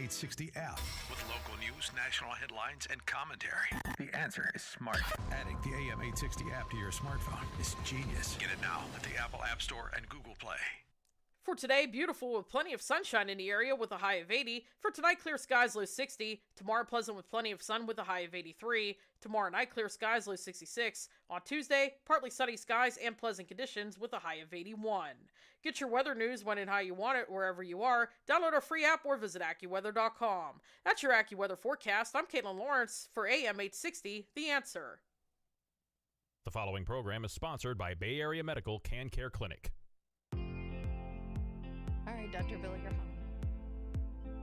860 app. With local news, national headlines, and commentary. The Answer is smart. Adding the AM 860 app to your smartphone is genius. Get it now at the Apple App Store and Google Play. For today, beautiful with plenty of sunshine in the area with a high of 80. For tonight, clear skies, low 60. Tomorrow, pleasant with plenty of sun with a high of 83. Tomorrow night, clear skies, low 66. On Tuesday, partly sunny skies and pleasant conditions with a high of 81. Get your weather news when and how you want it wherever you are. Download our free app or visit AccuWeather.com. That's your AccuWeather forecast. I'm Caitlin Lawrence for AM 860, The Answer. The following program is sponsored by Bay Area Medical Can Care Clinic. All right, Dr. Bill, you're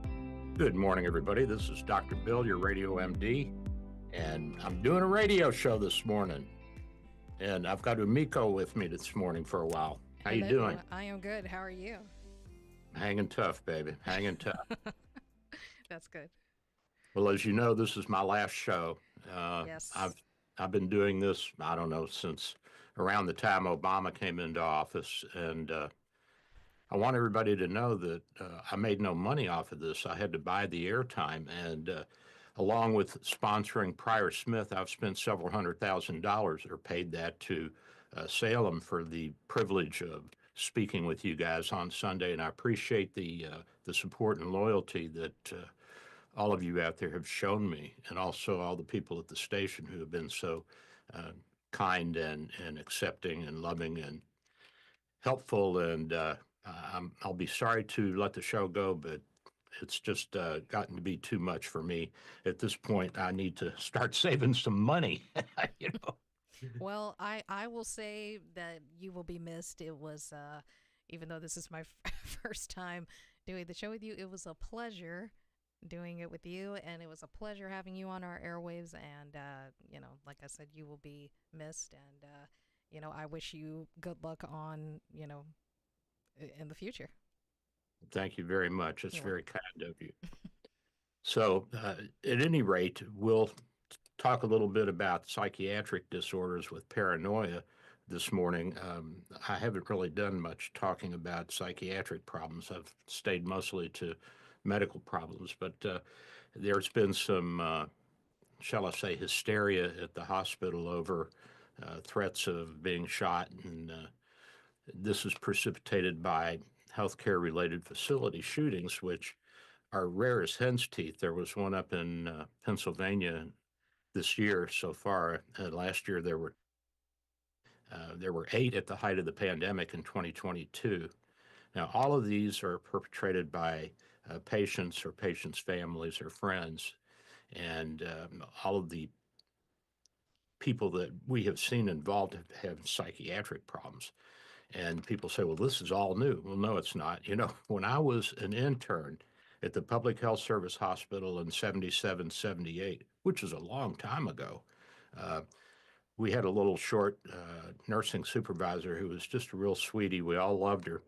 home. Good morning, everybody. This is Dr. Bill, your radio MD, and I'm doing a radio show this morning. And I've got Umiko with me this morning for a while. How you doing? I am good. How are you? Hanging tough, baby. Hanging tough. That's good. Well, as you know, this is my last show. Yes. I've been doing this, I don't know, since around the time Obama came into office, and I want everybody to know that I made no money off of this. I had to buy the airtime, and along with sponsoring Pryor Smith, I've spent several $100,000 or paid that to Salem for the privilege of speaking with you guys on Sunday, and I appreciate the support and loyalty that all of you out there have shown me, and also all the people at the station who have been so kind and accepting and loving and helpful, and I'll be sorry to let the show go, but it's just gotten to be too much for me. At this point, I need to start saving some money, you know. Well, I will say that you will be missed. It was, even though this is my first time doing the show with you, it was a pleasure doing it with you, and it was a pleasure having you on our airwaves, and, you know, like I said, you will be missed, and, you know, I wish you good luck on, you know, in the future. Thank you very much. It's very kind of you. So at any rate, we'll talk a little bit about psychiatric disorders with paranoia this morning. I haven't really done much talking about psychiatric problems. I've stayed mostly to medical problems, but there's been some, shall I say, hysteria at the hospital over threats of being shot, and this is precipitated by healthcare-related facility shootings, which are rare as hen's teeth. There was one up in Pennsylvania this year so far. Last year there were 8 at the height of the pandemic in 2022. Now, all of these are perpetrated by patients or patients' families or friends, and all of the people that we have seen involved have psychiatric problems. And people say, well, this is all new. Well, no, it's not. You know, when I was an intern at the Public Health Service Hospital in 77, 78, which is a long time ago, we had a little short nursing supervisor who was just a real sweetie. We all loved her.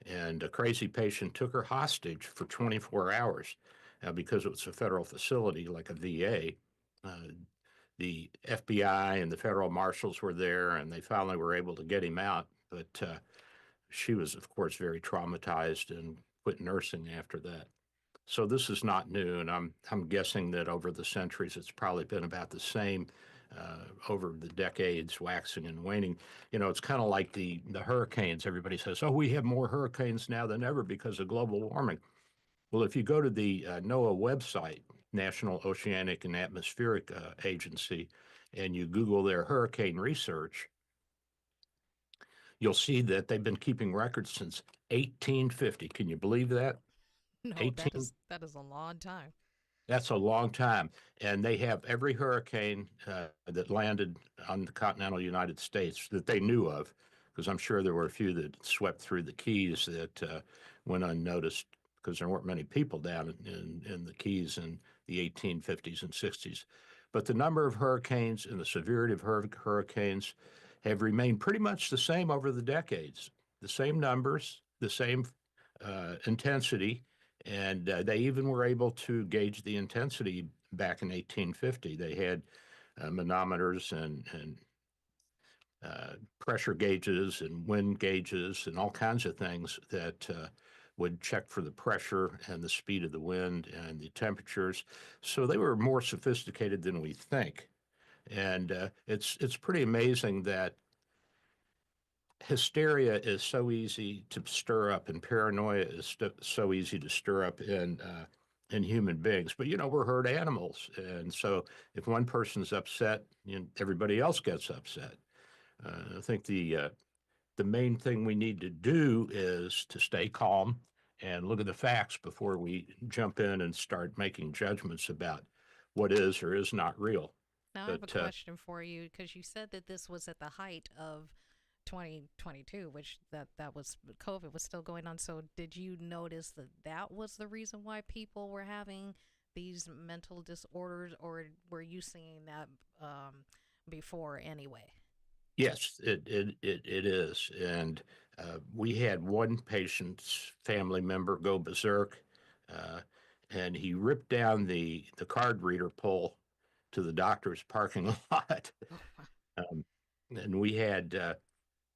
And a crazy patient took her hostage for 24 hours because it was a federal facility like a VA. The FBI and the federal marshals were there, and they finally were able to get him out. But she was, of course, very traumatized and quit nursing after that. So this is not new, and I'm guessing that over the centuries it's probably been about the same over the decades, waxing and waning. You know, it's kind of like the hurricanes. Everybody says, oh, we have more hurricanes now than ever because of global warming. Well, if you go to the NOAA website, National Oceanic and Atmospheric Agency, and you Google their hurricane research, you'll see that they've been keeping records since 1850. Can you believe that? No, that is a long time. That's a long time. And they have every hurricane that landed on the continental United States that they knew of, because I'm sure there were a few that swept through the Keys that went unnoticed because there weren't many people down in the Keys in the 1850s and 60s. But the number of hurricanes and the severity of hurricanes have remained pretty much the same over the decades. The same numbers, the same intensity, and they even were able to gauge the intensity back in 1850. They had manometers and pressure gauges and wind gauges and all kinds of things that would check for the pressure and the speed of the wind and the temperatures. So they were more sophisticated than we think. And it's pretty amazing that hysteria is so easy to stir up, and paranoia is so easy to stir up in human beings. But we're herd animals, and so if one person's upset, everybody else gets upset. I think the main thing we need to do is to stay calm and look at the facts before we jump in and start making judgments about what is or is not real. Now I have a question for you, because you said that this was at the height of 2022, which that was COVID was still going on. So did you notice that that was the reason why people were having these mental disorders, or were you seeing that before anyway? Yes, it is. And we had one patient's family member go berserk, uh, and he ripped down the card reader pole to the doctor's parking lot. um, and we had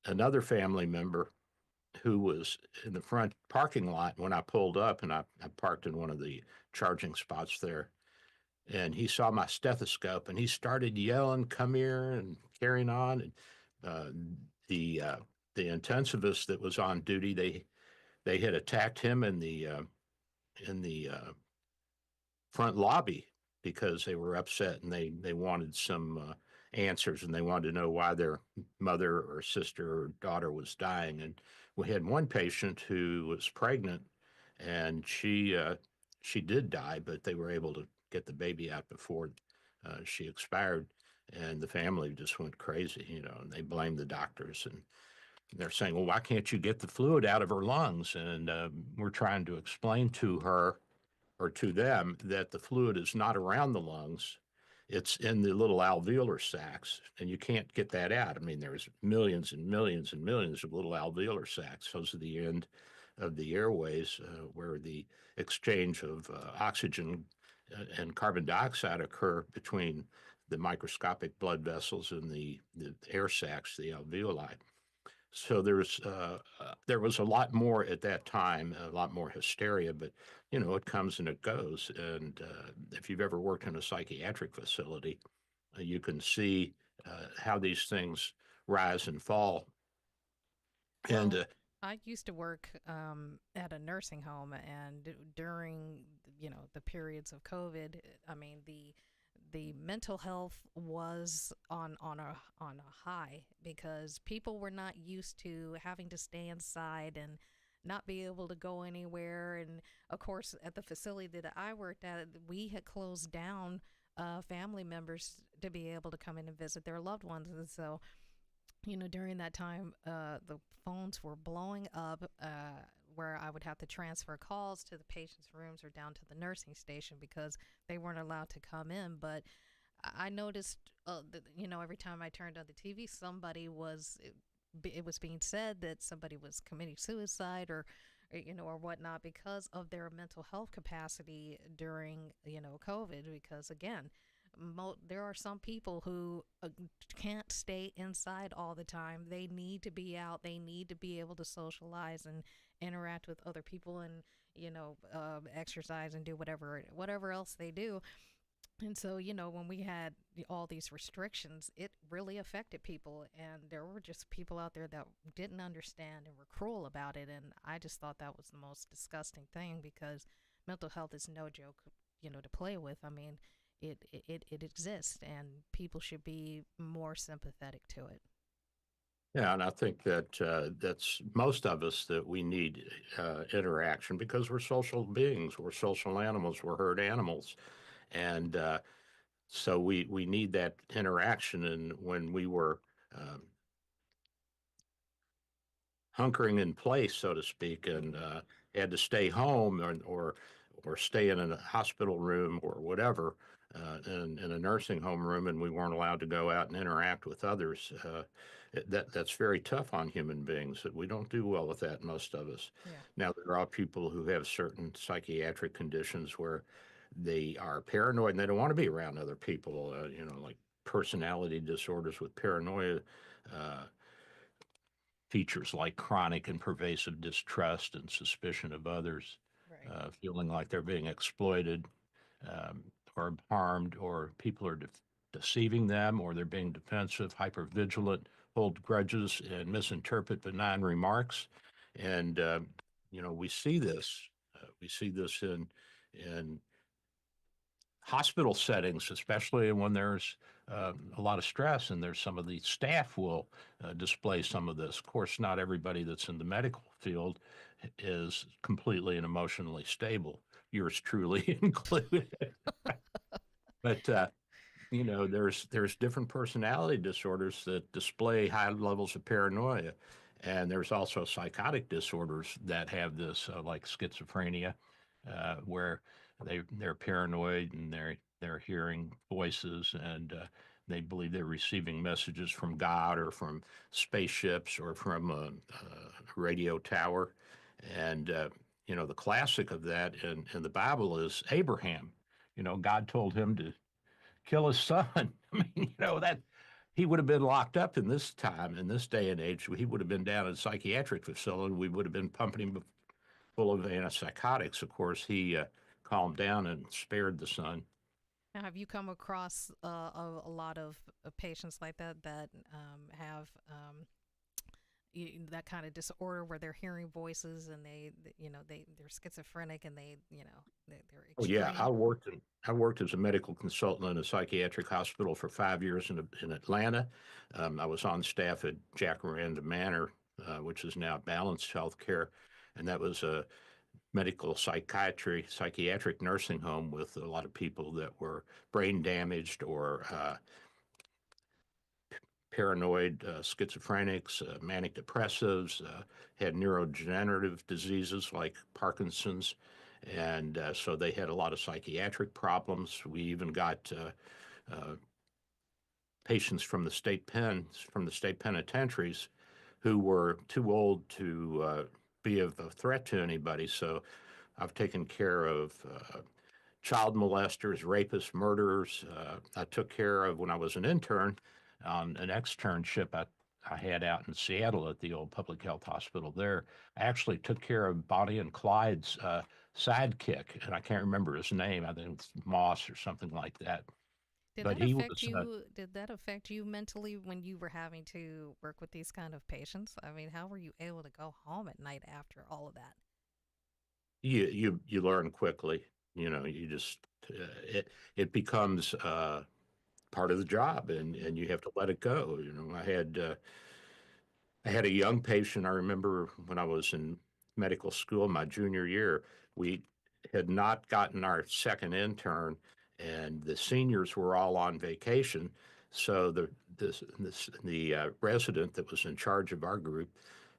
another family member who was in the front parking lot when I pulled up, and I parked in one of the charging spots there. And he saw my stethoscope and he started yelling, "Come here," and carrying on. And uh, the uh, the intensivist that was on duty, they had attacked him in the front lobby because they were upset, and they wanted some answers, and they wanted to know why their mother or sister or daughter was dying. And we had one patient who was pregnant, and she did die, but they were able to get the baby out before she expired. And the family just went crazy, and they blamed the doctors, and they're saying, "Well, why can't you get the fluid out of her lungs?" And we're trying to explain to her, or to them, that the fluid is not around the lungs. It's in the little alveolar sacs, and you can't get that out. I mean, there's millions and millions and millions of little alveolar sacs. Those are the end of the airways where the exchange of oxygen and carbon dioxide occur between the microscopic blood vessels and the air sacs, the alveoli. So there was a lot more at that time, a lot more hysteria, but it comes and it goes. And if you've ever worked in a psychiatric facility, you can see how these things rise and fall. And Well, I used to work at a nursing home, and during the periods of COVID, I mean the mental health was on a high, because people were not used to having to stay inside and not be able to go anywhere. And of course, at the facility that I worked at, we had closed down family members to be able to come in and visit their loved ones. And so during that time, the phones were blowing up, where I would have to transfer calls to the patient's rooms or down to the nursing station because they weren't allowed to come in. But I noticed, every time I turned on the TV, it was being said that somebody was committing suicide or whatnot, because of their mental health capacity during, COVID. Because again, there are some people who can't stay inside all the time. They need to be out. They need to be able to socialize and interact with other people, and exercise and do whatever else they do. And so, when we had all these restrictions, it really affected people. And there were just people out there that didn't understand and were cruel about it. And I just thought that was the most disgusting thing, because mental health is no joke, to play with. I mean, it exists, and people should be more sympathetic to it. yeah, and I think that that's most of us, that we need interaction, because we're social beings, we're social animals, we're herd animals. And so we need that interaction. And when we were hunkering in place, so to speak, and had to stay home, or stay in a hospital room or whatever, in a nursing home room, and we weren't allowed to go out and interact with others, that's very tough on human beings. That we don't do well with that, most of us. Yeah. Now, there are people who have certain psychiatric conditions where they are paranoid and they don't want to be around other people, like personality disorders with paranoia. Uh, features like chronic and pervasive distrust and suspicion of others, Right. feeling like they're being exploited or harmed, or people are deceiving them, or they're being defensive, hypervigilant, hold grudges, and misinterpret benign remarks. And we see this. We see this in hospital settings, especially when there's a lot of stress, and there's some of the staff will display some of this. Of course, not everybody that's in the medical field is completely and emotionally stable, yours truly included. But there's different personality disorders that display high levels of paranoia, and there's also psychotic disorders that have this, like schizophrenia, where they're paranoid and they're hearing voices, and they believe they're receiving messages from God or from spaceships or from a radio tower. And the classic of that in the Bible is Abraham. God told him to kill his son. I mean, that he would have been locked up in this time, in this day and age. He would have been down in a psychiatric facility. We would have been pumping him full of antipsychotics. Of course, he calmed down and spared the son. Now, have you come across a lot of patients like that have that kind of disorder where they're hearing voices and they're schizophrenic and they're Oh yeah, extreme? I worked as a medical consultant in a psychiatric hospital for 5 years in Atlanta. I was on staff at Jacaranda Manor, which is now Balanced Healthcare, and that was a medical psychiatric nursing home with a lot of people that were brain damaged or paranoid, schizophrenics, manic depressives, had neurodegenerative diseases like Parkinson's. And so they had a lot of psychiatric problems. We even got patients from the state penitentiaries who were too old to be of a threat to anybody. So I've taken care of child molesters, rapists, murderers. I took care of, when I was an intern on an externship I had out in Seattle at the old public health hospital there. I actually took care of Bonnie and Clyde's sidekick, and I can't remember his name. I think it's Moss or something like that. Did But that he affect was you? Did that affect you mentally when you were having to work with these kind of patients? I mean, how were you able to go home at night after all of that? you learn quickly. You just it becomes part of the job, and you have to let it go. I had a young patient. I remember when I was in medical school, my junior year, we had not gotten our second intern, and the seniors were all on vacation. So the resident that was in charge of our group,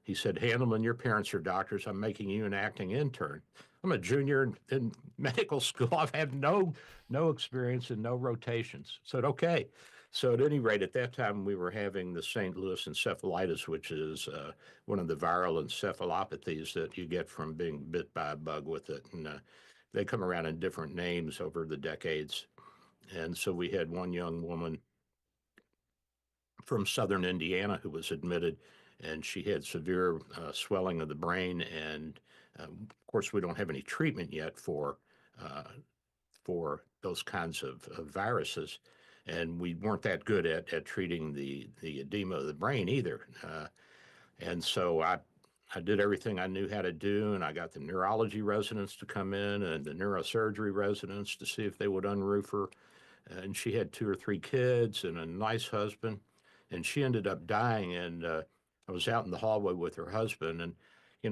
he said, "Handelman, your parents are doctors. I'm making you an acting intern. I'm a junior in medical school. I've had no experience and no rotations." I said, "Okay." So at any rate, at that time, we were having the St. Louis encephalitis, which is one of the viral encephalopathies that you get from being bit by a bug with it. And they come around in different names over the decades. And so we had one young woman from southern Indiana who was admitted, and she had severe swelling of the brain. And of course, we don't have any treatment yet uh, for those kinds of viruses, and we weren't that good at treating the edema of the brain either. And so I did everything I knew how to do, and I got the neurology residents to come in and the neurosurgery residents to see if they would unroof her. And she had 2 or 3 kids and a nice husband, and she ended up dying. And I was out in the hallway with her husband, and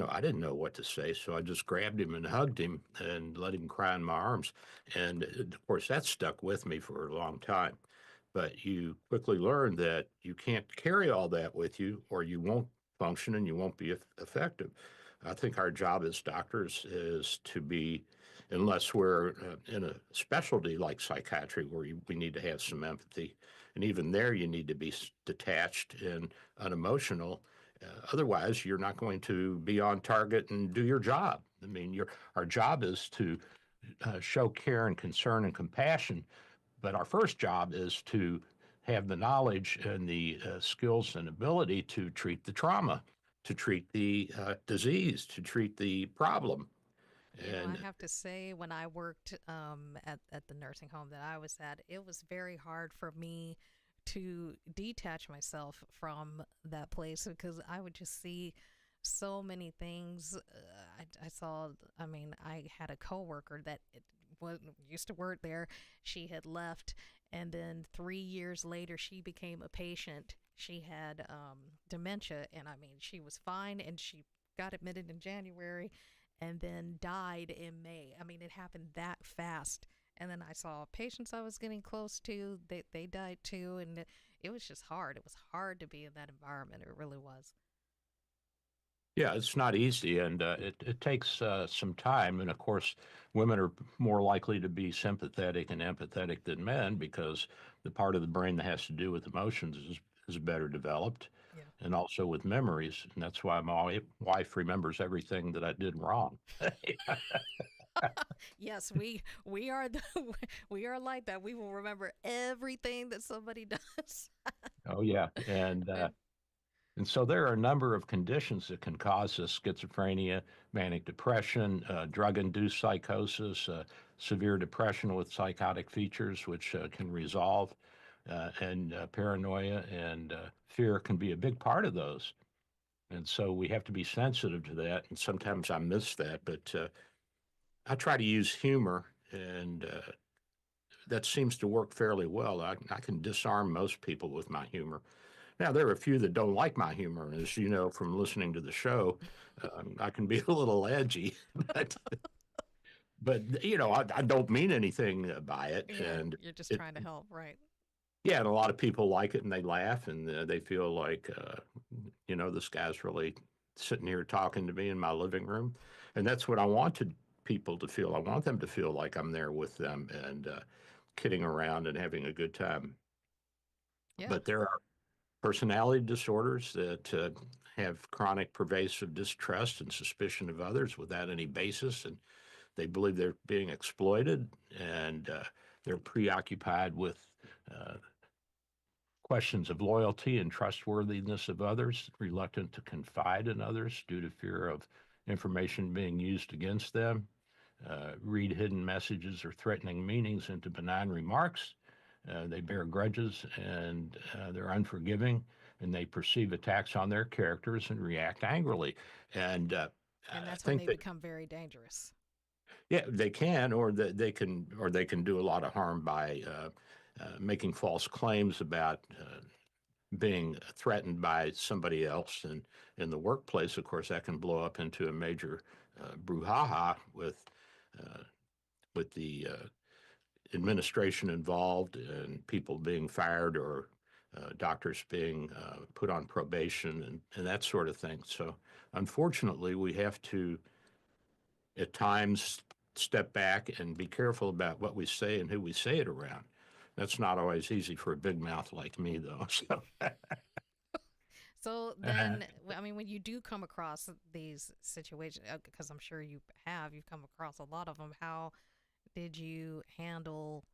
I didn't know what to say, so I just grabbed him and hugged him and let him cry in my arms. And of course, that stuck with me for a long time. But you quickly learn that you can't carry all that with you, or you won't function and you won't be effective. I think our job as doctors is to be, unless we're in a specialty like psychiatry where we need to have some empathy, and even there you need to be detached and unemotional. Otherwise, you're not going to be on target and do your job. I mean, our job is to show care and concern and compassion, but our first job is to have the knowledge and the skills and ability to treat the trauma to treat the disease, to treat the problem. You know, I And have to say, when I worked at the nursing home that I was at, it was very hard for me to detach myself from that place because I would just see so many things. I saw, I mean, I had a coworker that used to work there. She had left, and then 3 years later, she became a patient. She had dementia, and I mean, she was fine, and she got admitted in January and then died in May. I mean, it happened that fast. And then I saw patients I was getting close to, they died too. And it was just hard. It was hard to be in that environment. It really was. yeah, it's not easy, and it takes some time. And of course, women are more likely to be sympathetic and empathetic than men because the part of the brain that has to do with emotions is better developed, Yeah. and also with memories. And that's why my wife remembers everything that I did wrong. Yes, we are we are like that. We will remember everything that somebody does. Oh yeah, and so there are a number of conditions that can cause this: schizophrenia, manic depression, drug-induced psychosis, severe depression with psychotic features, which can resolve, and paranoia and fear can be a big part of those. And so we have to be sensitive to that. And sometimes I miss that, but I try to use humor, and that seems to work fairly well. I can disarm most people with my humor. Now, there are a few that don't like my humor, as you know from listening to the show. I can be a little edgy, but I don't mean anything by it, Yeah, and you're just it trying to help, right? yeah, and a lot of people like it and they laugh and they feel like this guy's really sitting here talking to me in my living room, and that's what I wanted people to feel. I want them to feel like I'm there with them and kidding around and having a good time. Yeah. But there are personality disorders that have chronic pervasive distrust and suspicion of others without any basis, and they believe they're being exploited, and they're preoccupied with uh, questions of loyalty and trustworthiness of others, reluctant to confide in others due to fear of information being used against them, read hidden messages or threatening meanings into benign remarks. They bear grudges and they're unforgiving, and they perceive attacks on their characters and react angrily. And And I that's when think they that become very dangerous. yeah, they can, or they can do a lot of harm by making false claims about being threatened by somebody else. And in the workplace, of course, that can blow up into a major brouhaha uh, with the administration involved and people being fired or doctors being put on probation and that sort of thing. So unfortunately, we have to at times step back and be careful about what we say and who we say it around. That's not always easy for a big mouth like me, though. So, So then, I mean, when you do come across these situations, because I'm sure you've come across a lot of them, how did you handle,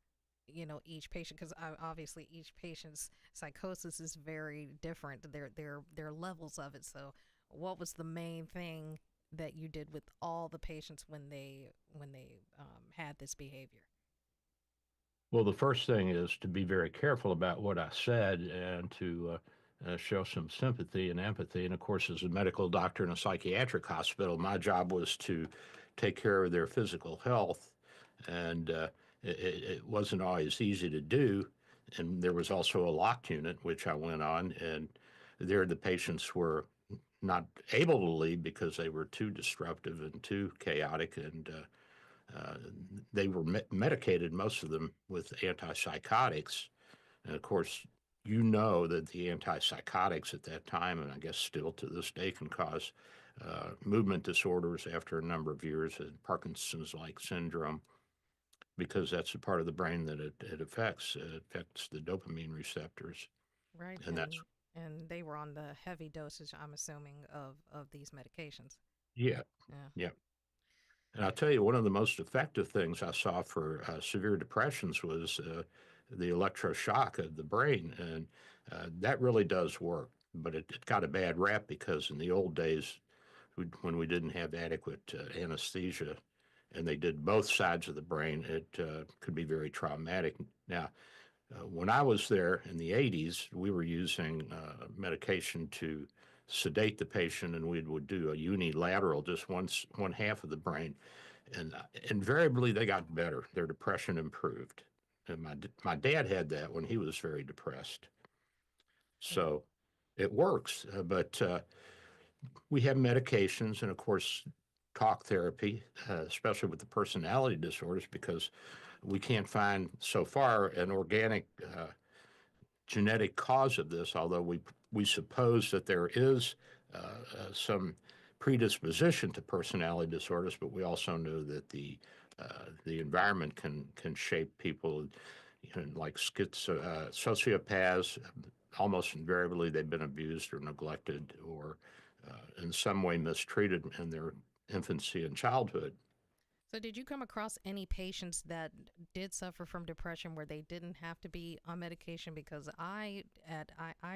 each patient? Because obviously each patient's psychosis is very different. There are levels of it. So, what was the main thing that you did with all the patients when they had this behavior? well, the first thing is to be very careful about what I said and to show some sympathy and empathy. And of course, as a medical doctor in a psychiatric hospital, my job was to take care of their physical health. And it wasn't always easy to do. And there was also a locked unit, which I went on. And there the patients were not able to leave because they were too disruptive and too chaotic. And they were medicated, most of them, with antipsychotics. And of course, you know that the antipsychotics at that time, and I guess still to this day, can cause movement disorders after a number of years, and Parkinson's-like syndrome, because that's a part of the brain that it affects. It affects the dopamine receptors, Right, and that's and they were on the heavy dosage, I'm assuming, of these medications. yeah, Yeah. yeah. And I'll tell you, one of the most effective things I saw for severe depressions was the electroshock of the brain, and that really does work. but it got a bad rap because in the old days, when we didn't have adequate anesthesia and they did both sides of the brain, it could be very traumatic. Now, when I was there in the 80s, we were using medication to sedate the patient, and we would do a unilateral, just one half of the brain. And invariably, they got better. Their depression improved. And my dad had that when he was very depressed. So it works. But we have medications and, of course, talk therapy, especially with the personality disorders, because we can't find so far an organic genetic cause of this, although we suppose that there is some predisposition to personality disorders, but we also know that the environment can shape people, like sociopaths. Almost invariably, they've been abused or neglected or in some way mistreated in their infancy and childhood. So did you come across any patients that did suffer from depression where they didn't have to be on medication? Because I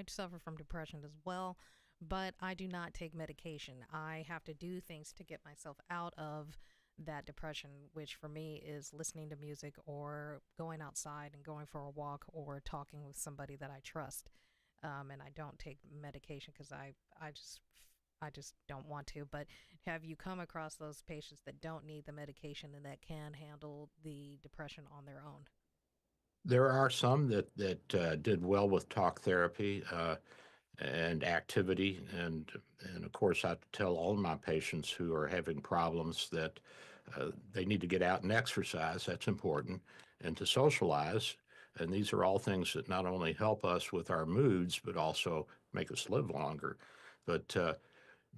suffer from depression as well, but I do not take medication. I have to do things to get myself out of that depression, which for me is listening to music or going outside and going for a walk or talking with somebody that I trust. And I don't take medication because I just don't want to. But have you come across those patients that don't need the medication and that can handle the depression on their own? There are some that did well with talk therapy and activity, and of course I tell all my patients who are having problems that they need to get out and exercise. That's important, and to socialize. And these are all things that not only help us with our moods, but also make us live longer. But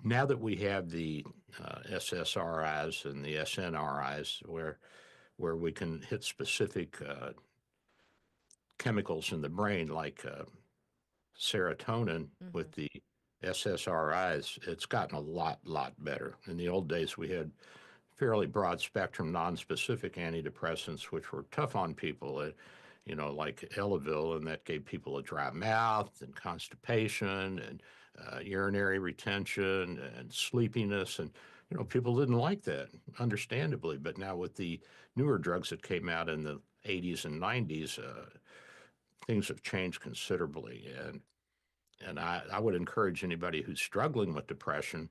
now that we have the SSRIs and the SNRIs, where we can hit specific chemicals in the brain, like serotonin with the SSRIs, it's gotten a lot better. In the old days, we had fairly broad spectrum, non-specific antidepressants, which were tough on people, like Elavil, and that gave people a dry mouth and constipation and urinary retention and sleepiness. And, people didn't like that, understandably. But now with the newer drugs that came out in the 80s and 90s, things have changed considerably. And I would encourage anybody who's struggling with depression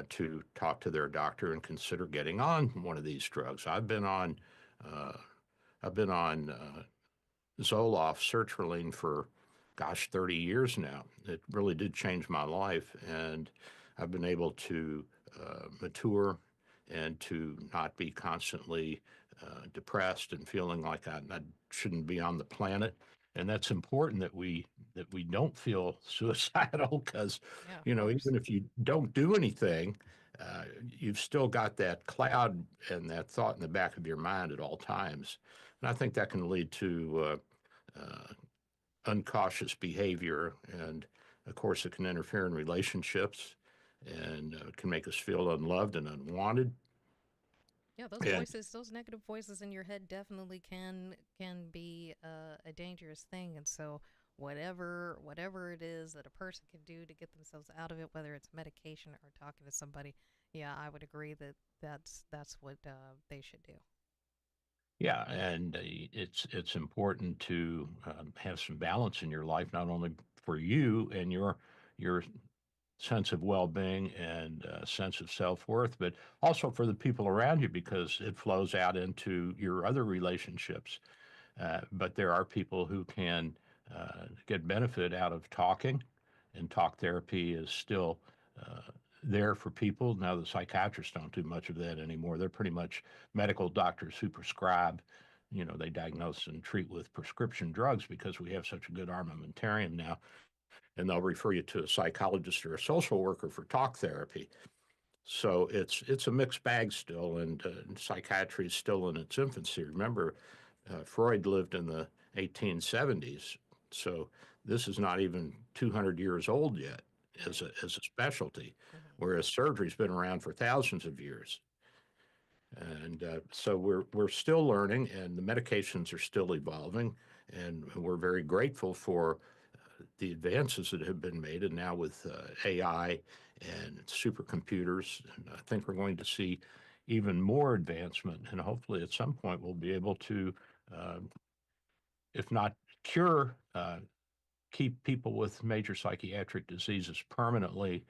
to talk to their doctor and consider getting on one of these drugs. I've been on Zoloft, sertraline for, 30 years now. It really did change my life, and I've been able to mature and to not be constantly depressed and feeling like I shouldn't be on the planet. And that's important that we don't feel suicidal, because even if you don't do anything, you've still got that cloud and that thought in the back of your mind at all times. And I think that can lead to uncautious behavior, and of course it can interfere in relationships and can make us feel unloved and unwanted. Yeah, those negative voices in your head definitely can be a dangerous thing. And so whatever it is that a person can do to get themselves out of it, whether it's medication or talking to somebody, yeah, I would agree that that's what they should do. Yeah, and it's important to have some balance in your life, not only for you and your sense of well-being and sense of self-worth, but also for the people around you, because it flows out into your other relationships. But there are people who can get benefit out of talking, and talk therapy is still there for people. Now, the psychiatrists don't do much of that anymore. They're pretty much medical doctors who prescribe. They diagnose and treat with prescription drugs because we have such a good armamentarium now. And they'll refer you to a psychologist or a social worker for talk therapy. So it's a mixed bag still, and psychiatry is still in its infancy. Remember, Freud lived in the 1870s, so this is not even 200 years old yet as a specialty, whereas surgery's been around for thousands of years. And so we're still learning, and the medications are still evolving, and we're very grateful for the advances that have been made, and now with AI and supercomputers, and I think we're going to see even more advancement. And hopefully, at some point, we'll be able to, uh, if not cure, keep people with major psychiatric diseases permanently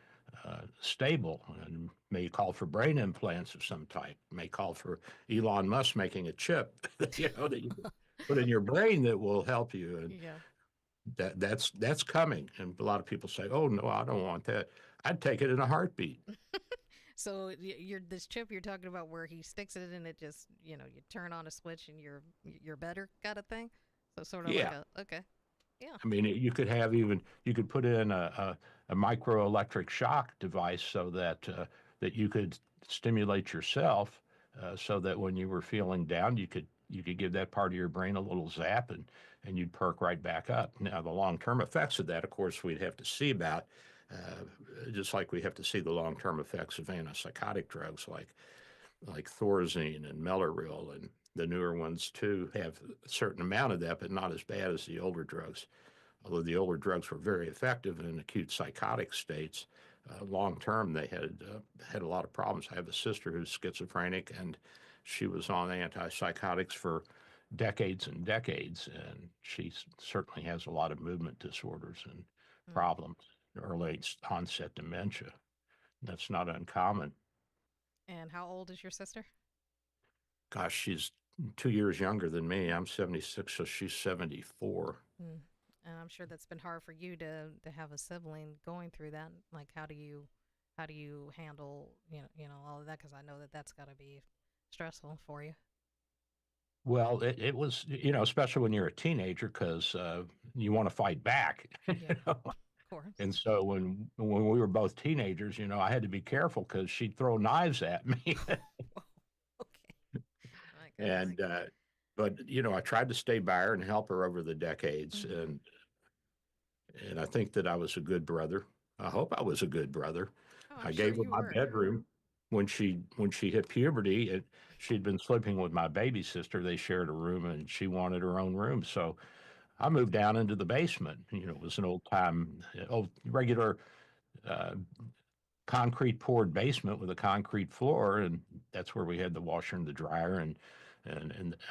stable, and may call for brain implants of some type, may call for Elon Musk making a chip, that you can put in your brain that will help you. And Yeah. that's coming. And a lot of people say, "Oh no, I don't want that." I'd take it in a heartbeat. So you're this chip you're talking about where he sticks it and it just, you turn on a switch and you're better kind of thing. So sort of like Yeah. okay. Yeah. I mean, you could have you could put in a microelectric shock device so that that you could stimulate yourself, so that when you were feeling down, you could give that part of your brain a little zap, and you'd perk right back up. Now, the long-term effects of that, of course, we'd have to see about, just like we have to see the long-term effects of antipsychotic drugs like Thorazine and Mellaril, and the newer ones too have a certain amount of that, but not as bad as the older drugs. Although the older drugs were very effective in acute psychotic states, long term they had a lot of problems. I have a sister who's schizophrenic, and she was on antipsychotics for decades and decades, and she certainly has a lot of movement disorders and problems, early onset dementia. That's not uncommon. And how old is your sister? Gosh, she's 2 years younger than me. I'm 76, so she's 74. Mm. And I'm sure that's been hard for you to have a sibling going through that. Like, how do you handle all of that? Because I know that's got to be stressful for you. Well, it was, especially when you're a teenager, because you want to fight back. Yeah, of course. And so when we were both teenagers, I had to be careful because she'd throw knives at me. Okay. My goodness. And but I tried to stay by her and help her over the decades, and I think that I was a good brother. I hope I was a good brother. Oh, I I'm gave sure her you my were. bedroom when she hit puberty, and she'd been sleeping with my baby sister. They shared a room, and she wanted her own room. So I moved down into the basement. It was an old regular concrete poured basement with a concrete floor, and that's where we had the washer and the dryer, and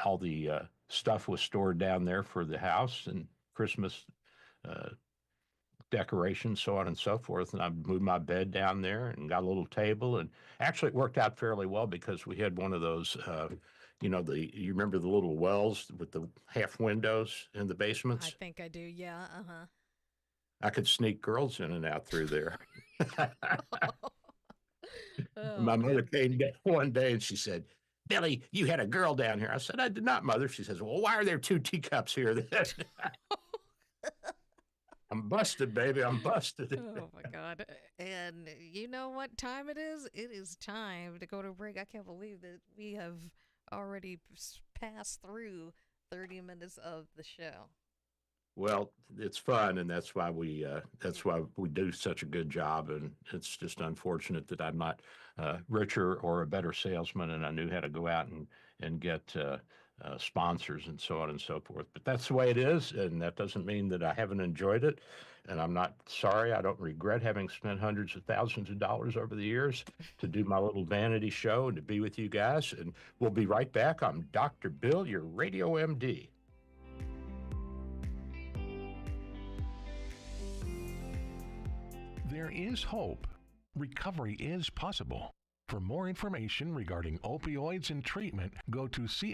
all the stuff was stored down there for the house and Christmas decorations, so on and so forth. And I moved my bed down there and got a little table, and actually it worked out fairly well because we had one of those, you remember the little wells with the half windows in the I basements? think I do. Yeah. Uh-huh. I could sneak girls in and out through there. Oh, My mother good. came down one day and she said, "Billy, you had a girl down here." I said, "I did not, Mother." She says, "Well, why are there two teacups here?" I'm busted, baby. I'm busted. Oh my God. And you know what time it is? It is time to go to break. I can't believe that we have already passed through 30 minutes of the show. Well, it's fun, and that's why we do such a good job. And it's just unfortunate that I'm not richer or a better salesman, and I knew how to go out and get sponsors and so on and so forth. But that's the way it is, and that doesn't mean that I haven't enjoyed it. And I'm not sorry. I don't regret having spent hundreds of thousands of dollars over the years to do my little vanity show and to be with you guys. And we'll be right back. I'm Dr. Bill, your radio MD. There is hope. Recovery is possible. For more information regarding opioids and treatment, go to cfbhn.org.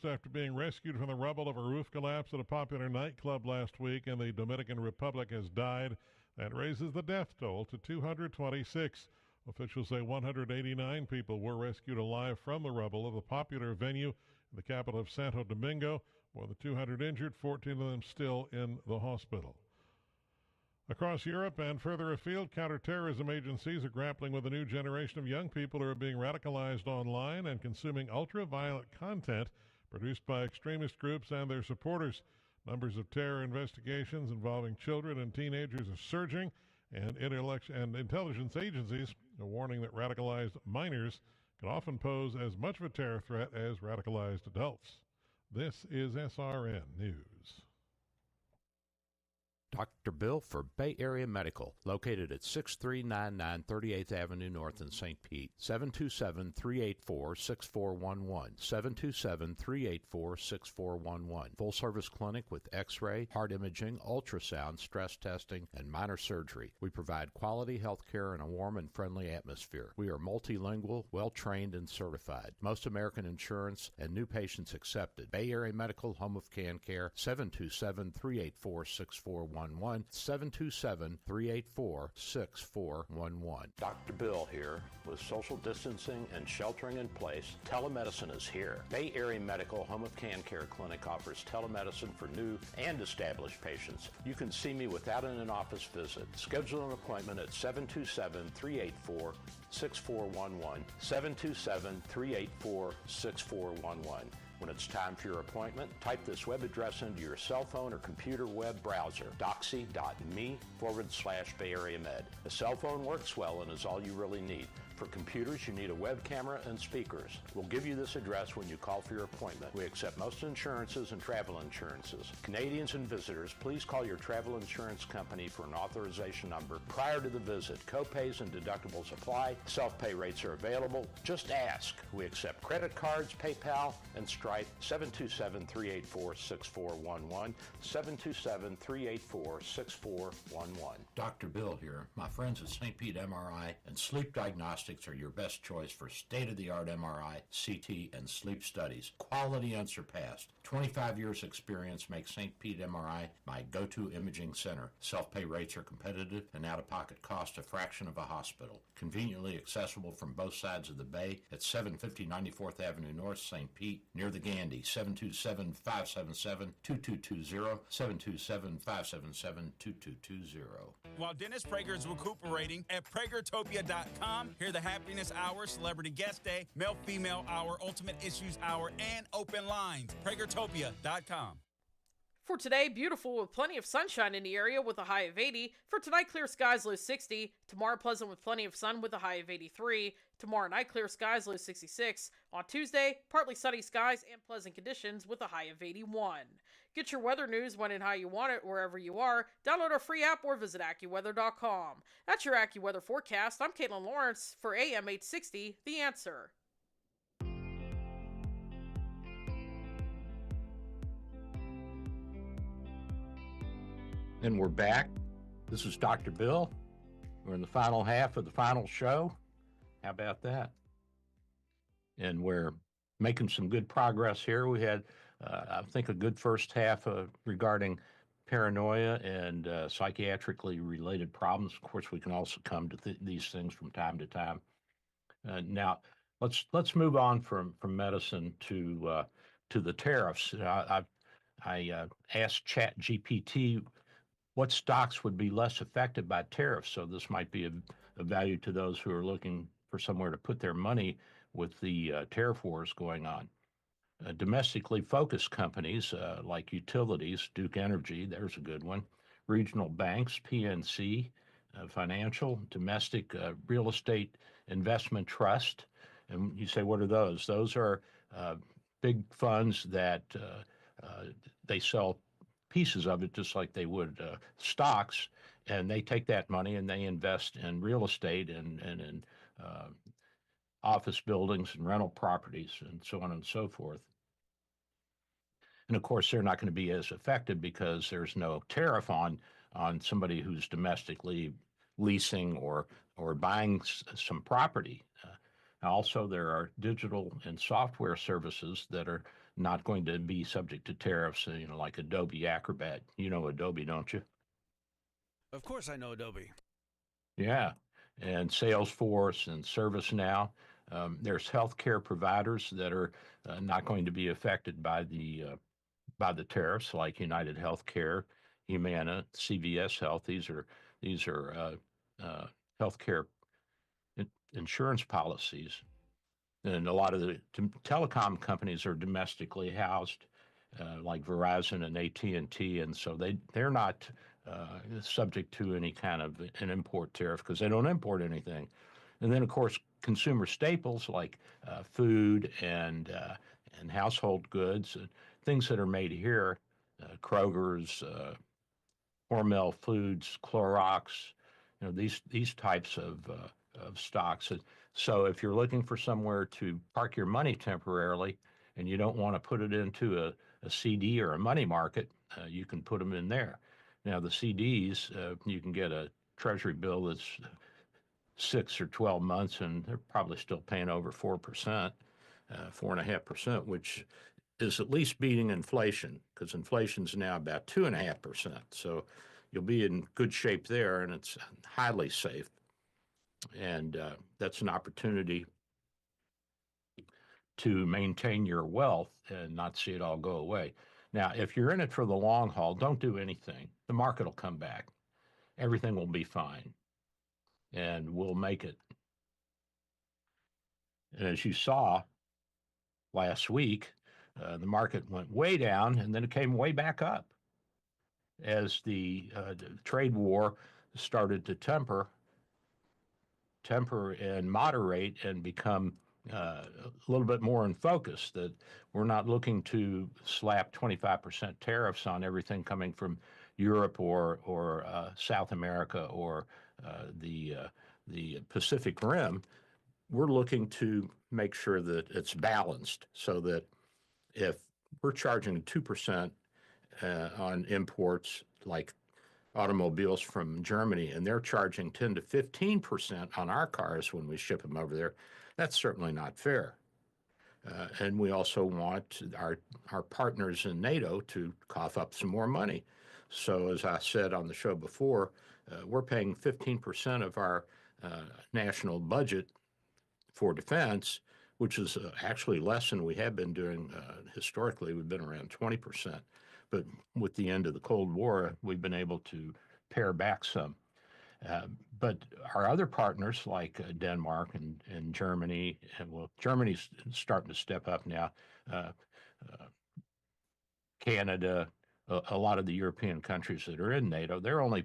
After being rescued from the rubble of a roof collapse at a popular nightclub last week in the Dominican Republic, has died. That raises the death toll to 226. Officials say 189 people were rescued alive from the rubble of the popular venue in the capital of Santo Domingo. More than 200 injured, 14 of them still in the hospital. Across Europe and further afield, counterterrorism agencies are grappling with a new generation of young people who are being radicalized online and consuming ultra-violent content produced by extremist groups and their supporters. Numbers of terror investigations involving children and teenagers are surging, and intelligence agencies are warning that radicalized minors can often pose as much of a terror threat as radicalized adults. This is SRN News. Dr. Bill for Bay Area Medical, located at 6399 38th Avenue North in St. Pete, 727-384-6411, 727-384-6411. Full-service clinic with x-ray, heart imaging, ultrasound, stress testing, and minor surgery. We provide quality health care in a warm and friendly atmosphere. We are multilingual, well-trained, and certified. Most American insurance and new patients accepted. Bay Area Medical, home of Can Care, 727-384-6411. 727-384-6411. Dr. Bill here. With social distancing and sheltering in place, telemedicine is here. Bay Area Medical Home of Can Care Clinic offers telemedicine for new and established patients. You can see me without an in-office visit. Schedule an appointment at 727-384-6411, 727-384-6411. When it's time for your appointment, type this web address into your cell phone or computer web browser, doxy.me/Bay Area Med. A cell phone works well and is all you really need. For computers, you need a web camera and speakers. We'll give you this address when you call for your appointment. We accept most insurances and travel insurances. Canadians and visitors, please call your travel insurance company for an authorization number prior to the visit. Copays and deductibles apply. Self-pay rates are available. Just ask. We accept credit cards, PayPal, and Stripe. 727-384-6411, 727-384-6411. Dr. Bill here. My friends at St. Pete MRI and Sleep Diagnostics are your best choice for state-of-the-art MRI, CT, and sleep studies. Quality unsurpassed. 25 years experience makes St. Pete MRI my go-to imaging center. Self-pay rates are competitive and out-of-pocket cost a fraction of a hospital. Conveniently accessible from both sides of the bay at 750 94th Avenue North, St. Pete, near the Gandy. 727-577-2220, 727-577-2220. While Dennis Prager is recuperating at PragerTopia.com, hear the Happiness Hour, Celebrity Guest Day, Male-Female Hour, Ultimate Issues Hour, and Open Lines. PragerTopia.com. For today, beautiful with plenty of sunshine in the area with a high of 80. For tonight, clear skies, low 60. Tomorrow, pleasant with plenty of sun with a high of 83. Tomorrow night, clear skies, low 66. On Tuesday, partly sunny skies and pleasant conditions with a high of 81. Get your weather news when and how you want it wherever you are. Download our free app or visit AccuWeather.com. That's your AccuWeather forecast. I'm Caitlin Lawrence for AM 860, The Answer. And we're back. This is Dr. Bill. We're in the final half of the final show. How about that? And we're making some good progress here. We had, I think, a good first half regarding paranoia and psychiatrically related problems. Of course, we can also come to these things from time to time. Now, let's move on from medicine to the tariffs. I asked ChatGPT what stocks would be less affected by tariffs. So this might be of value to those who are looking for somewhere to put their money with the tariff wars going on. Domestically focused companies like utilities, Duke Energy, there's a good one, regional banks, PNC, financial, domestic real estate investment trust. And you say, what are those? Those are big funds that they sell pieces of it just like they would stocks, and they take that money and they invest in real estate and in office buildings and rental properties and so on and so forth. And of course, they're not going to be as affected because there's no tariff on somebody who's domestically leasing or buying some property. Also, there are digital and software services that are not going to be subject to tariffs, like Adobe Acrobat. You know Adobe, don't you? Of course I know Adobe. Yeah, and Salesforce and ServiceNow. There's healthcare providers that are not going to be affected by the tariffs, like United Healthcare, Humana, CVS Health. These are healthcare insurance policies. And a lot of the telecom companies are domestically housed, like Verizon and AT&T, and so they're not subject to any kind of an import tariff because they don't import anything. And then, of course, consumer staples like food and household goods, things that are made here, Kroger's, Hormel Foods, Clorox, these types of stocks. So if you're looking for somewhere to park your money temporarily and you don't want to put it into a CD or a money market, you can put them in there. Now, the CDs, you can get a Treasury bill that's 6 or 12 months, and they're probably still paying over 4%, 4.5%, which is at least beating inflation, because inflation's now about 2.5%. So you'll be in good shape there, and it's highly safe. And that's an opportunity to maintain your wealth and not see it all go away. Now, if you're in it for the long haul, don't do anything. The market will come back. Everything will be fine, and we'll make it. And as you saw last week, the market went way down, and then it came way back up as the trade war started to temper and moderate and become a little bit more in focus, that we're not looking to slap 25% tariffs on everything coming from Europe or South America or the Pacific Rim. We're looking to make sure that it's balanced, so that if we're charging 2% on imports like automobiles from Germany, and they're charging 10 to 15% on our cars when we ship them over there, that's certainly not fair. And we also want our partners in NATO to cough up some more money. So as I said on the show before, we're paying 15% of our national budget for defense, which is actually less than we have been doing historically. We've been around 20%. But with the end of the Cold War, we've been able to pare back some. But our other partners like Denmark and Germany, Germany's starting to step up now, Canada, a lot of the European countries that are in NATO, they're only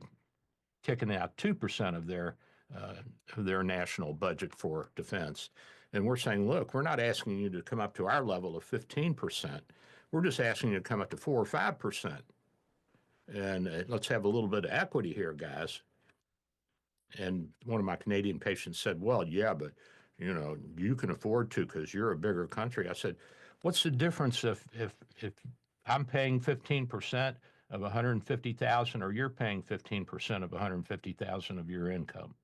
kicking out 2% of their national budget for defense. And we're saying, look, we're not asking you to come up to our level of 15%. We're just asking you to come up to 4 or 5%. And let's have a little bit of equity here, guys. And one of my Canadian patients said, well, yeah, but, you can afford to because you're a bigger country. I said, what's the difference if I'm paying 15% of 150,000 or you're paying 15% of 150,000 of your income?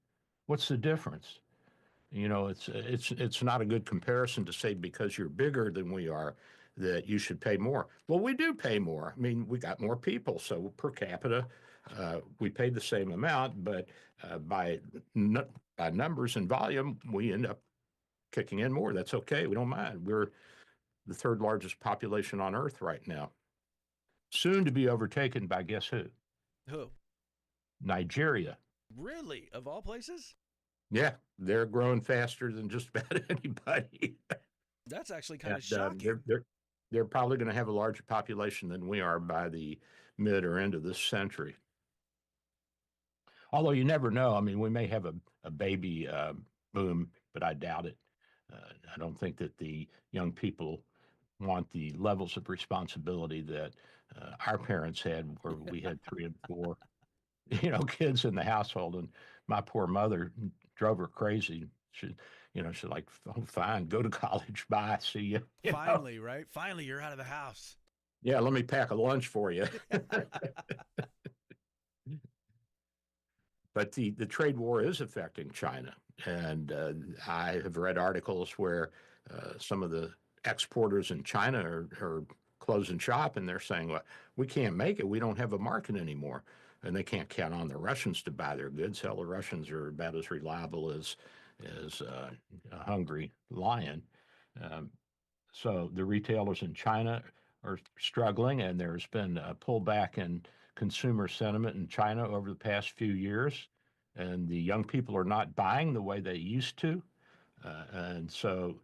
What's the difference? It's not a good comparison to say because you're bigger than we are that you should pay more. Well, we do pay more. I mean, we got more people, so per capita, we paid the same amount, but by numbers and volume, we end up kicking in more. That's okay. We don't mind. We're the third largest population on Earth right now, soon to be overtaken by guess who? Who? Nigeria. Really? Of all places? Yeah, they're growing faster than just about anybody. That's actually kind of shocking. They're probably going to have a larger population than we are by the mid or end of this century. Although you never know. I mean, we may have a baby boom, but I doubt it. I don't think that the young people want the levels of responsibility that our parents had, where we had 3 and 4, kids in the household. And my poor mother drove her crazy. She's like, oh, fine, go to college. Bye. See you. Finally, right? Finally, you're out of the house. Yeah, let me pack a lunch for you. But the trade war is affecting China. And I have read articles where some of the exporters in China are closing shop, and they're saying, well, we can't make it. We don't have a market anymore. And they can't count on the Russians to buy their goods. Hell, the Russians are about as reliable as a hungry lion. So the retailers in China are struggling, and there's been a pullback in consumer sentiment in China over the past few years, and the young people are not buying the way they used to. And so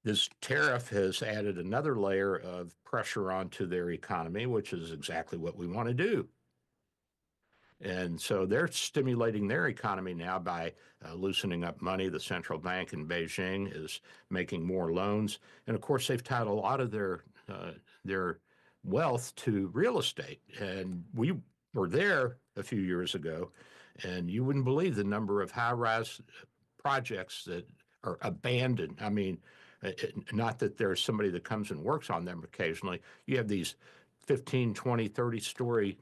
this tariff has added another layer of pressure onto their economy, which is exactly what we want to do. And so they're stimulating their economy now by loosening up money. The central bank in Beijing is making more loans. And of course, they've tied a lot of their wealth to real estate. And we were there a few years ago, and you wouldn't believe the number of high-rise projects that are abandoned. I mean, not that there's somebody that comes and works on them occasionally. You have these 15, 20, 30-story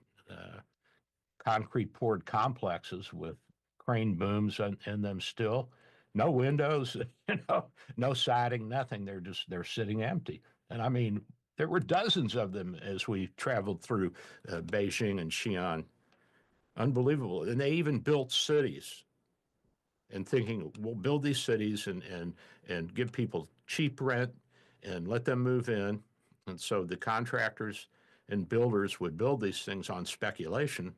concrete poured complexes with crane booms in them still. No windows, no siding, nothing. They're sitting empty. And I mean, there were dozens of them as we traveled through Beijing and Xi'an. Unbelievable. And they even built cities and thinking, we'll build these cities and give people cheap rent and let them move in. And so the contractors and builders would build these things on speculation,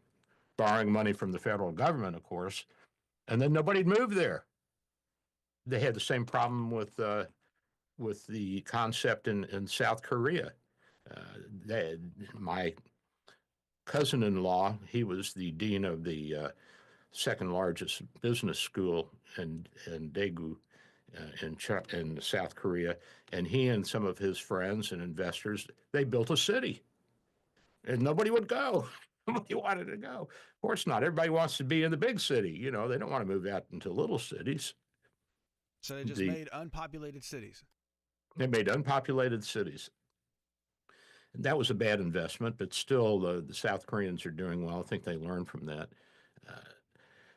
borrowing money from the federal government, of course, and then nobody'd move there. They had the same problem with the concept in South Korea. My cousin-in-law, he was the dean of the second largest business school in Daegu in South Korea, and he and some of his friends and investors, they built a city, and nobody would go. Nobody wanted to go. Of course not. Everybody wants to be in the big city. They don't want to move out into little cities. So they just made unpopulated cities. They made unpopulated cities. And that was a bad investment, but still the South Koreans are doing well. I think they learned from that.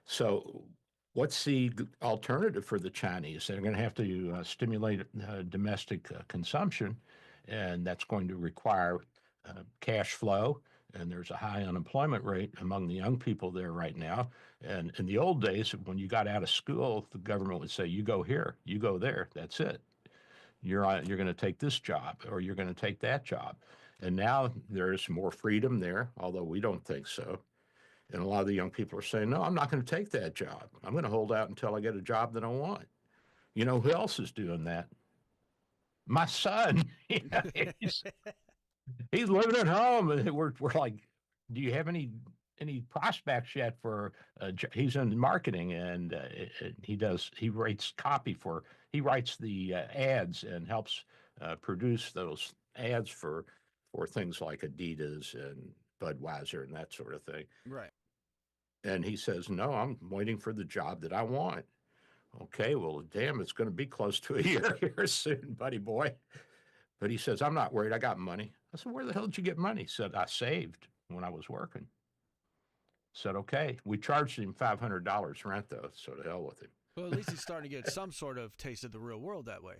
So what's the alternative for the Chinese? They're going to have to stimulate domestic consumption, and that's going to require cash flow. And there's a high unemployment rate among the young people there right now. And in the old days, when you got out of school, the government would say, you go here, you go there, that's it. You're going to take this job or you're going to take that job. And now there's more freedom there, although we don't think so. And a lot of the young people are saying, no, I'm not going to take that job. I'm going to hold out until I get a job that I want. You know who else is doing that? My son. He's living at home, and we're like, do you have any prospects yet for? He's in marketing, and he writes the ads and helps produce those ads for things like Adidas and Budweiser and that sort of thing. Right. And he says, no, I'm waiting for the job that I want. Okay, well, damn, it's going to be close to a year here soon, buddy boy. But he says, I'm not worried. I got money. I said, where the hell did you get money? He said, I saved when I was working. Said, okay. We charged him $500 rent, though, so to hell with him. Well, at least he's starting to get some sort of taste of the real world that way.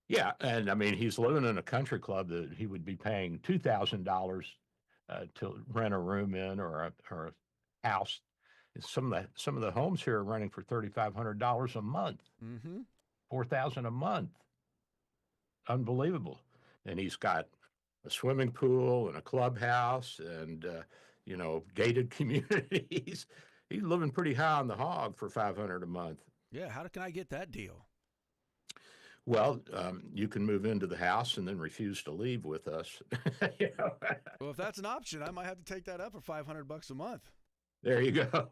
Yeah, and I mean, he's living in a country club that he would be paying $2,000 to rent a room in or a house. Some of the homes here are renting for $3,500 a month, $4,000 a month. Unbelievable. And he's got a swimming pool and a clubhouse and gated communities. He's living pretty high on the hog for $500 a month. Yeah, how can I get that deal? Well, you can move into the house and then refuse to leave with us. Well, if that's an option, I might have to take that up for $500 a month. There you go.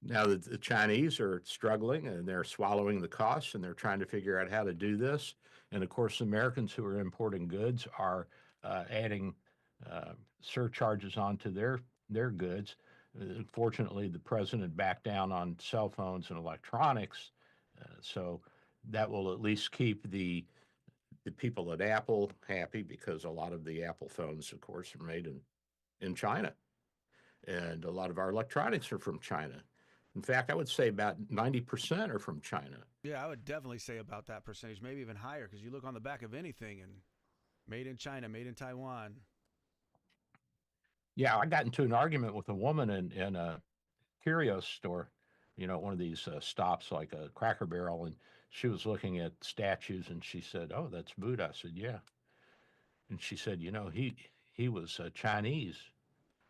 Now the Chinese are struggling and they're swallowing the costs and they're trying to figure out how to do this. And of course, Americans who are importing goods are adding surcharges onto their goods. Fortunately, the president backed down on cell phones and electronics, so that will at least keep the people at Apple happy, because a lot of the Apple phones, of course, are made in China, and a lot of our electronics are from China. In fact, I would say about 90% are from China. Yeah, I would definitely say about that percentage, maybe even higher, because you look on the back of anything and made in China, made in Taiwan. Yeah, I got into an argument with a woman in a curio store, one of these stops like a Cracker Barrel, and she was looking at statues and she said, "Oh, that's Buddha." I said, "Yeah." And she said, he was Chinese.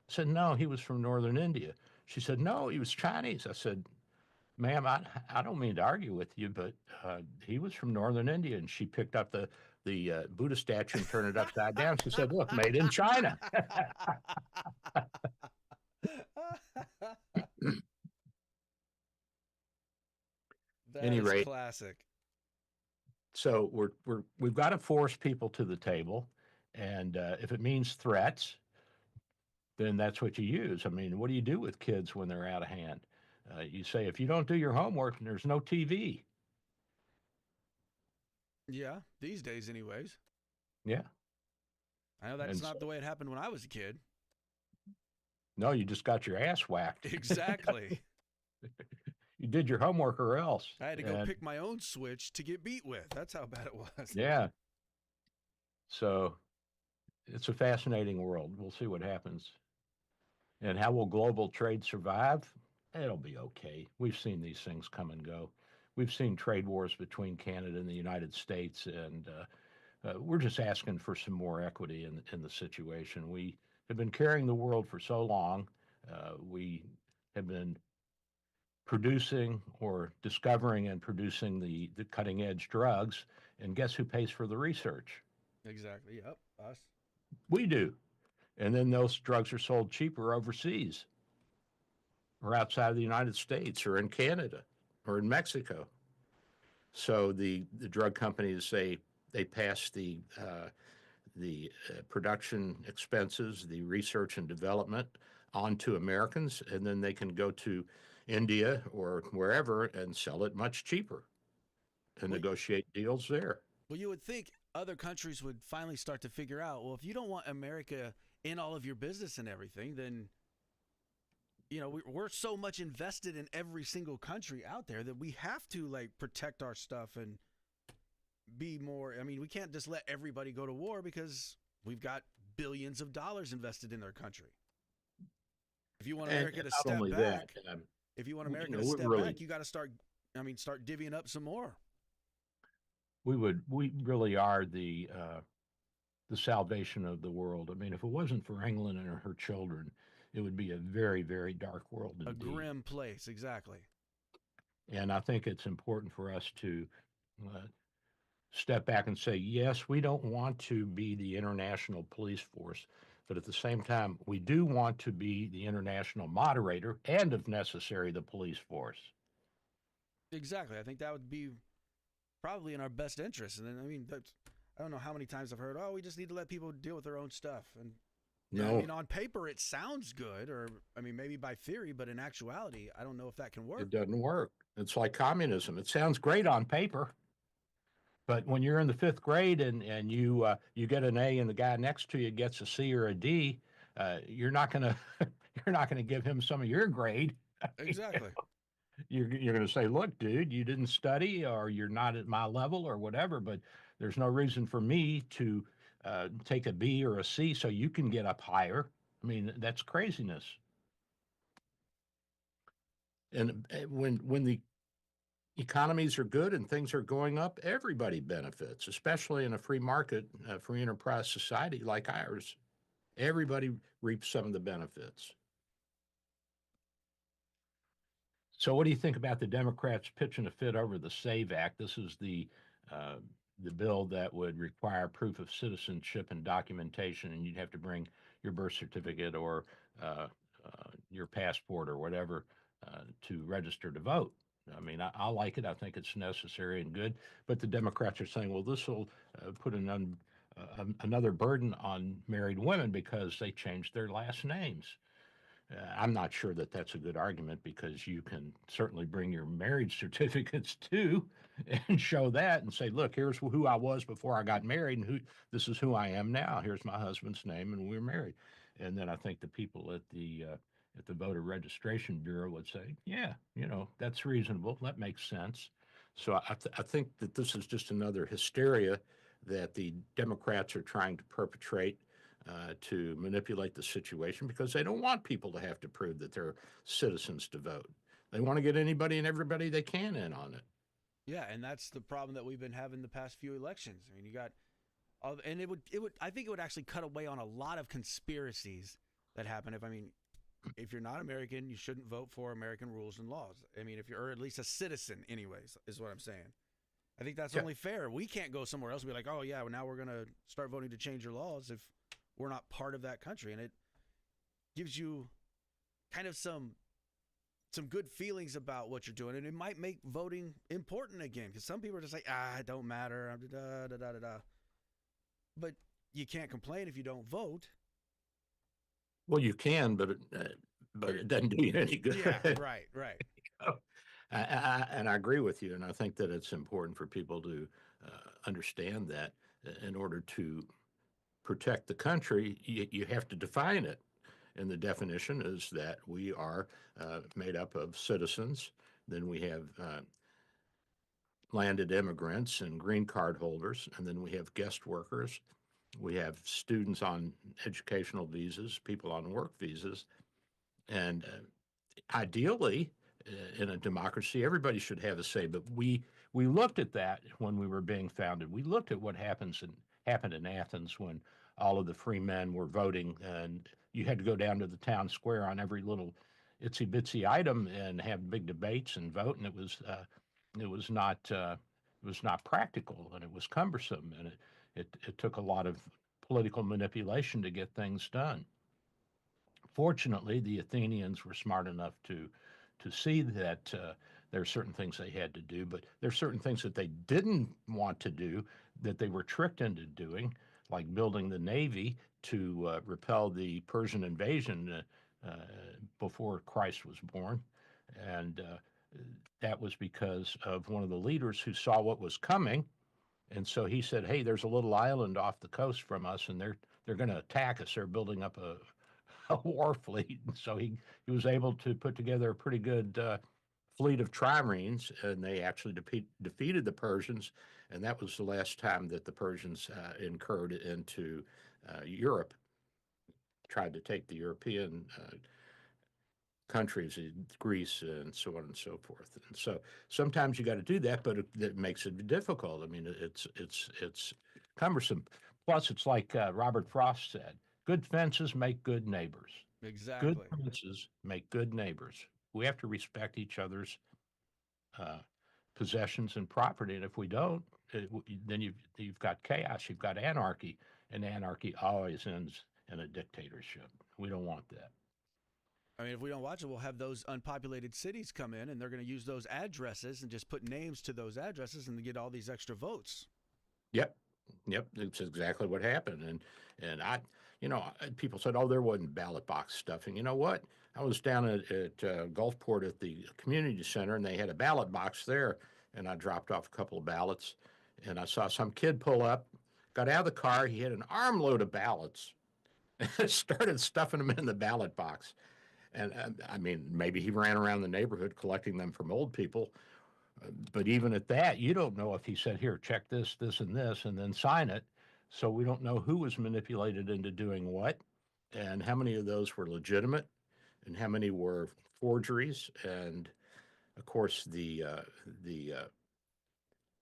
I said, "No, he was from northern India." She said, "No, he was Chinese." I said, Ma'am, I don't mean to argue with you, but he was from northern India, and she picked up the Buddha statue and turned it upside down. She said, "Look, made in China." Any is rate, classic. so we've got to force people to the table, and if it means threats, then that's what you use. I mean, what do you do with kids when they're out of hand? You say, if you don't do your homework, there's no TV. Yeah, these days, anyways. Yeah. I know that's And not the way it happened when I was a kid. No, you just got your ass whacked. Exactly. You did your homework or else. I had to go pick my own switch to get beat with. That's how bad it was. Yeah. So it's a fascinating world. We'll see what happens. And how will global trade survive? It'll be okay. We've seen these things come and go. We've seen trade wars between Canada and the United States, and we're just asking for some more equity in the situation. We have been carrying the world for so long. We have been producing or discovering and producing the cutting edge drugs, and guess who pays for the research? Exactly. Yep. Us. We do. And then those drugs are sold cheaper overseas or outside of the United States or in Canada or in Mexico. So the drug companies say they pass the production expenses, the research and development on to Americans, and then they can go to India or wherever and sell it much cheaper and negotiate deals there. Well, you would think other countries would finally start to figure out, well, if you don't want America in all of your business and everything, then, you know, we're so much invested in every single country out there that we have to, like, protect our stuff and be more. I mean, we can't just let everybody go to war because we've got billions of dollars invested in their country. If you want America to step back, if you want America to step back, you got to start divvying up some more. We really are the salvation of the world. I mean, if it wasn't for England and her children, it would be a very, very dark world indeed. A grim place, exactly. And I think it's important for us to step back and say, yes, we don't want to be the international police force, but at the same time, we do want to be the international moderator and, if necessary, the police force. Exactly. I think that would be probably in our best interest. And then, I mean, I don't know how many times I've heard, oh, we just need to let people deal with their own stuff. And no. I mean, on paper, it sounds good, or I mean, maybe by theory, but in actuality, I don't know if that can work. It doesn't work. It's like communism. It sounds great on paper, but when you're in the fifth grade and you get an A and the guy next to you gets a C or a D, you're not gonna give him some of your grade. Exactly. You're going to say, look, dude, you didn't study or you're not at my level or whatever, but there's no reason for me to take a B or a C so you can get up higher. I mean, that's craziness. And when the economies are good and things are going up, everybody benefits, especially in a free market, free enterprise society like ours. Everybody reaps some of the benefits. So what do you think about the Democrats pitching a fit over the SAVE Act? This is the bill that would require proof of citizenship and documentation, and you'd have to bring your birth certificate or your passport or whatever to register to vote. I mean, I like it. I think it's necessary and good. But the Democrats are saying, well, this will put another burden on married women because they changed their last names. I'm not sure that that's a good argument because you can certainly bring your marriage certificates too and show that and say, look, here's who I was before I got married and this is who I am now. Here's my husband's name and we're married. And then I think the people at the Voter Registration Bureau would say, yeah, that's reasonable. That makes sense. So I think that this is just another hysteria that the Democrats are trying to perpetrate to manipulate the situation because they don't want people to have to prove that they're citizens to vote. They want to get anybody and everybody they can in on it. Yeah, and that's the problem that we've been having the past few elections. I mean, you got, and I think it would actually cut away on a lot of conspiracies that happen. if you're not American, you shouldn't vote for American rules and laws. I mean, if you're at least a citizen, anyways, is what I'm saying. I think that's only fair. We can't go somewhere else and be like, oh, yeah, well, now we're going to start voting to change your laws if we're not part of that country. And it gives you kind of some good feelings about what you're doing. And it might make voting important again, because some people are just like, it don't matter. But you can't complain if you don't vote. Well, you can, but it doesn't do you any good. Yeah, right. And I agree with you, and I think that it's important for people to understand that in order to protect the country, you have to define it. And the definition is that we are made up of citizens. Then we have landed immigrants and green card holders, and then we have guest workers. We have students on educational visas, people on work visas, and ideally, in a democracy, everybody should have a say. But we looked at that when we were being founded. We looked at what happened in Athens when all of the free men were voting, and you had to go down to the town square on every little itsy bitsy item and have big debates and vote, and it was not practical, and it was cumbersome, and it took a lot of political manipulation to get things done. Fortunately, the Athenians were smart enough to see that there are certain things they had to do, but there are certain things that they didn't want to do that they were tricked into doing, like building the navy to repel the Persian invasion before Christ was born. And that was because of one of the leaders who saw what was coming. And so he said, hey, there's a little island off the coast from us, and they're going to attack us. They're building up a war fleet. And so he was able to put together a pretty good fleet of triremes, and they actually defeated the Persians. And that was the last time that the Persians incurred into Europe, tried to take the European countries, Greece, and so on and so forth. And so sometimes you got to do that, but it makes it difficult. I mean, it's cumbersome. Plus, it's like Robert Frost said, good fences make good neighbors. Exactly. Good fences make good neighbors. We have to respect each other's possessions and property, and if we don't, then you've got chaos, you've got anarchy, and anarchy always ends in a dictatorship. We don't want that. I mean, if we don't watch it, we'll have those unpopulated cities come in, and they're going to use those addresses and just put names to those addresses and get all these extra votes. Yep. It's exactly what happened. And I, people said, oh, there wasn't ballot box stuffing. You know what? I was down at Gulfport at the community center, and they had a ballot box there, and I dropped off a couple of ballots, and I saw some kid pull up, got out of the car. He had an armload of ballots and started stuffing them in the ballot box. And I mean, maybe he ran around the neighborhood collecting them from old people. But even at that, you don't know if he said, here, check this, this, and this, and then sign it. So we don't know who was manipulated into doing what, and how many of those were legitimate, and how many were forgeries. And of course, the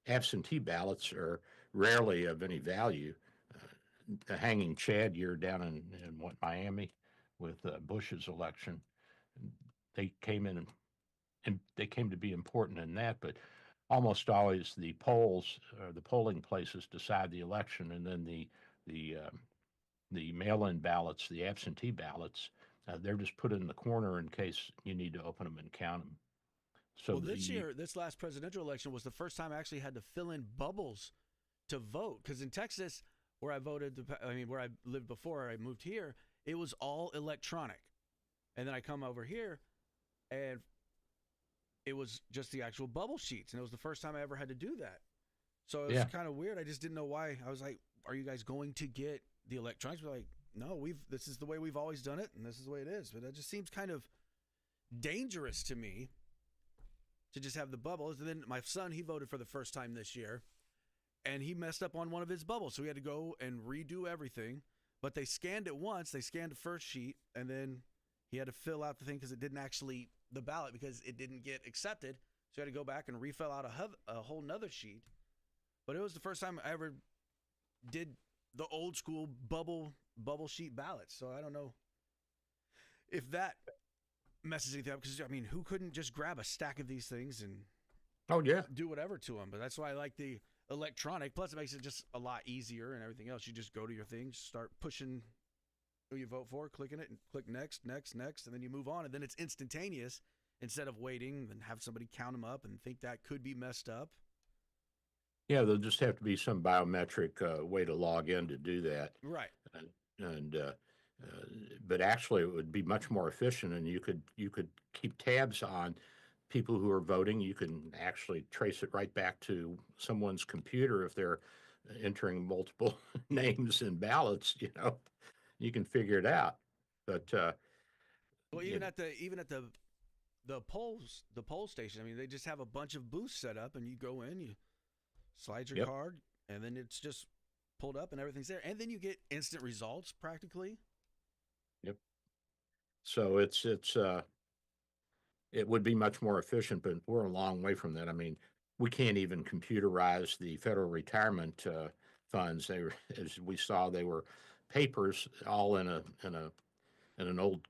absentee ballots are rarely of any value. The hanging Chad year down in Miami with Bush's election, they came in and they came to be important in that, but almost always the polls or the polling places decide the election, and then the mail-in ballots, the absentee ballots, they're just put in the corner in case you need to open them and count them. So this last presidential election was the first time I actually had to fill in bubbles to vote, because in Texas, where I where I lived before I moved here, it was all electronic. And then I come over here, and it was just the actual bubble sheets, and it was the first time I ever had to do that. So it was kind of weird. I just didn't know why. I was like, are you guys going to get the electronics? We're like, no, this is the way we've always done it, and this is the way it is. But that just seems kind of dangerous to me to just have the bubbles. And then my son, he voted for the first time this year, and he messed up on one of his bubbles. So he had to go and redo everything. But they scanned it once. They scanned the first sheet, and then he had to fill out the thing because it didn't actually, the ballot, because it didn't get accepted. So he had to go back and refill out a whole nother sheet. But it was the first time I ever did the old school bubble sheet ballots. So I don't know. if that messes anything up, because I mean, who couldn't just grab a stack of these things and Oh yeah. do whatever to them? But that's why I like the electronic. Plus, it makes it just a lot easier and everything else. You just go to your things, start pushing who you vote for, clicking it, and click next, and then you move on, and then it's instantaneous instead of waiting and have somebody count them up and think that could be messed up. Yeah, there'll just have to be some biometric way to log in to do that. Right. But actually, it would be much more efficient, and you could keep tabs on people who are voting. You can actually trace it right back to someone's computer if they're entering multiple names in ballots. You can figure it out. But well, even at the poll station, I mean, they just have a bunch of booths set up, and you go in, you slide your card, and then it's just pulled up and everything's there, and then you get instant results practically. Yep. So it would be much more efficient, but we're a long way from that. I mean, we can't even computerize the federal retirement funds. They were, as we saw, they were papers all in an old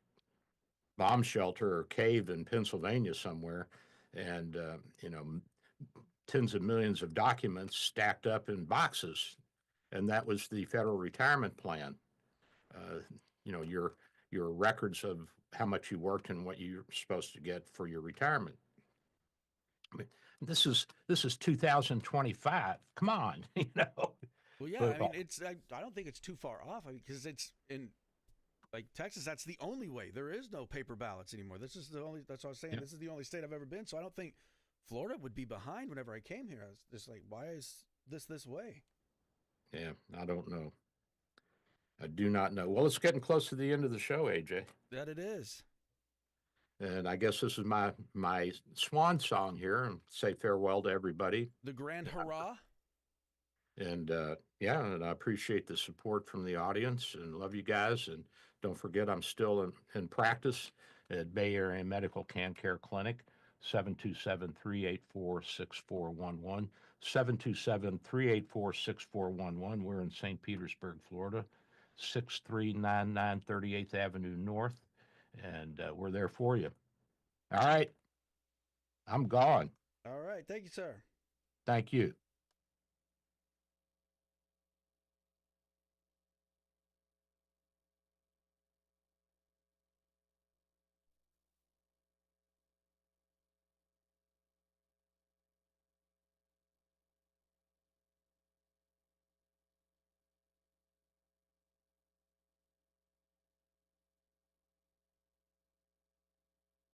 bomb shelter or cave in Pennsylvania somewhere, and tens of millions of documents stacked up in boxes, and that was the federal retirement plan. Your records of how much you worked and what you're supposed to get for your retirement. I mean, this is 2025. Come on, Well, yeah, I mean, I don't think it's too far off. I mean, because it's in like Texas, that's the only way. There is no paper ballots anymore. That's what I was saying. Yeah. This is the only state I've ever been, so I don't think Florida would be behind. Whenever I came here, I was just like, why is this way? Yeah, I don't know. I do not know. Well, it's getting close to the end of the show, AJ. That it is. And I guess this is my swan song here, and say farewell to everybody. The grand hurrah. And and I appreciate the support from the audience and love you guys. And don't forget, I'm still in practice at Bay Area Medical CanCare Clinic, 727-384-6411, 727-384-6411. We're in St. Petersburg, Florida, 6399 38th Avenue North, and we're there for you. All right. I'm gone. All right. Thank you, sir. Thank you.